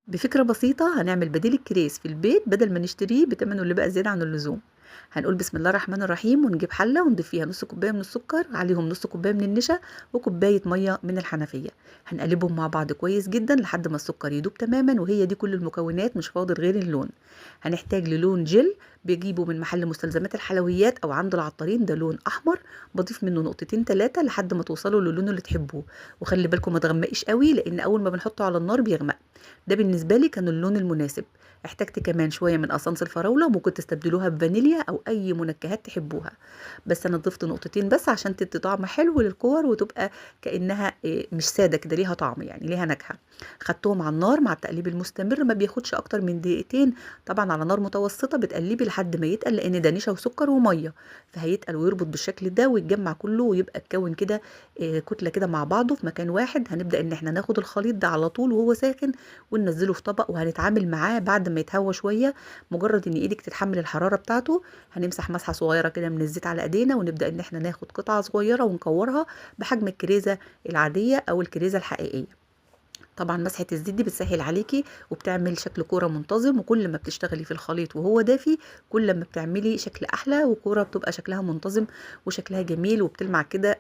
بفكرة بسيطة هنعمل بديل الكريز في البيت بدل ما نشتريه بتمنه اللي بقى زيادة عن اللزوم. هنقول بسم الله الرحمن الرحيم ونجيب حلة ونضيف فيها نص كوباية من السكر، عليهم نص كوباية من النشا وكوباية مية من الحنفية. هنقلبهم مع بعض كويس جدا لحد ما السكر يدوب تماما، وهي دي كل المكونات، مش فاضل غير اللون. هنحتاج للون جل بيجيبه من محل مستلزمات الحلويات او عند العطارين، ده لون احمر. بضيف منه نقطتين ثلاثة لحد ما توصلوا للون اللي تحبوه. وخلي بالكم ما تغمقش قوي لان اول ما بنحطه على النار بيغمق. ده بالنسبة لي كان اللون المناسب. احتجت كمان شوية من قصنص الفراولة، ممكن تستبدلوها بفانيليا أو أي منكهات تحبوها. بس أنا ضفت نقطتين بس عشان تدي طعم حلو للكور، وتبقى كأنها مش سادة كده، ليها طعم يعني ليها نكهة. خدتهم على النار مع التقليب المستمر، ما بياخدش أكتر من دقيقتين. طبعا على نار متوسطة بتقلبي لحد ما يتقل، لأن ده نشا وسكر ومية. فهيتقل ويربط بالشكل ده ويتجمع كله ويبقى اتكون كده كتلة كده مع بعضه في مكان واحد. هنبدأ إن احنا ناخد الخليط ده على طول وهو ساخن وننزله في طبق، وهنتعامل معاه بعد ما يتهوى شويه. مجرد ان ايدك تتحمل الحراره بتاعته، هنمسح مسحه صغيره كده من الزيت على ايدينا، ونبدا ان احنا ناخد قطعه صغيره ونكورها بحجم الكريزه العاديه او الكريزه الحقيقيه. طبعا مسحة الزيت دي بتسهل عليكي وبتعمل شكل كورة منتظم، وكل ما بتشتغلي في الخليط وهو دافي كل ما بتعملي شكل احلى، وكورة بتبقى شكلها منتظم وشكلها جميل وبتلمع كده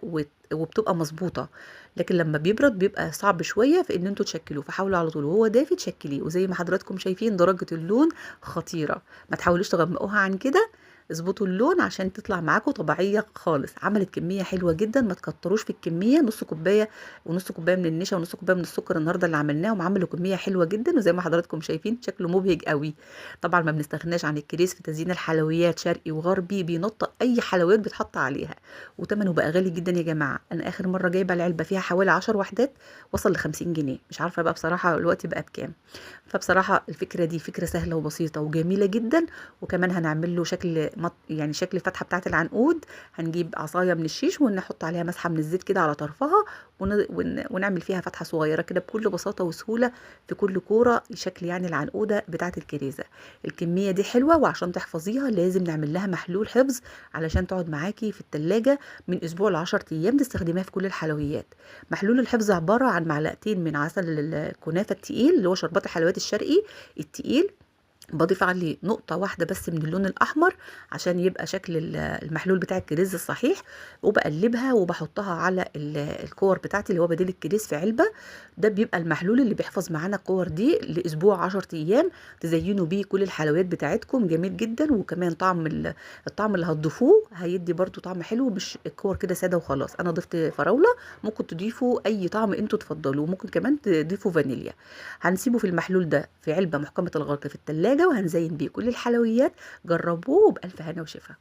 وبتبقى مظبوطة. لكن لما بيبرد بيبقى صعب شوية في ان انتوا تشكلوه، فحاولوا على طول وهو دافي تشكليه. وزي ما حضراتكم شايفين درجة اللون خطيرة، ما تحاولوش تغمقوها عن كده. اظبطوا اللون عشان تطلع معاكم طبيعية خالص. عملت كمية حلوة جدا، ما تكتروش في الكمية، نص كوباية ونص كوبايه من النشا ونص كوبايه من السكر النهارده اللي عملناهم، عملوا كميه حلوه جدا. وزي ما حضراتكم شايفين شكله مبهج قوي. طبعا ما بنستغناش عن الكريز في تزيين الحلويات، شرقي وغربي، بينطق اي حلويات بتحط عليها. وثمنه بقى غالي جدا يا جماعه. انا اخر مره جايبه العلبه فيها حوالي 10 وحدات، وصل ل 50 جنيه. مش عارفه بقى بصراحه الوقت بقى بكام. فبصراحه الفكره دي فكره سهله وبسيطه وجميله جدا. وكمان هنعمل له شكل يعني شكل الفتحه بتاعه العنقود. هنجيب عصايه من الشيش ونحط عليها مسحه من الزيت كده على طرفها، ونعمل فيها فتحة صغيرة كده بكل بساطة وسهولة في كل كورة، شكل يعني العنقودة بتاعة الكريزة. الكمية دي حلوة، وعشان تحفظيها لازم نعمل لها محلول حفظ علشان تقعد معاكي في التلاجة من أسبوع ل10 أيام، تستخدميها في كل الحلويات. محلول الحفظ عبارة عن معلقتين من عسل الكنافة التقيل، اللي هو شربات الحلويات الشرقي التقيل. بضيف عليه نقطة واحدة بس من اللون الأحمر عشان يبقى شكل المحلول بتاع الكريز الصحيح. وبقلبها وبحطها على الكور بتاعتي اللي هو بديل الكريز في علبة. ده بيبقى المحلول اللي بيحفظ معانا الكور دي لأسبوع 10 أيام. تزينوا بيه كل الحلويات بتاعتكم، جميل جدا. وكمان طعم الطعم اللي هتضيفوه هيدي برضو طعم حلو، مش الكور كده سادة وخلاص. أنا ضفت فراولة، ممكن تضيفوا أي طعم انتوا تفضلوه، ممكن كمان تضيفوا فانيليا. هنسيبه في المحلول ده في علبة محكمة الغلق في التلاجة، وهنزين بيه كل الحلويات. جربوه بألف هنا وشفا.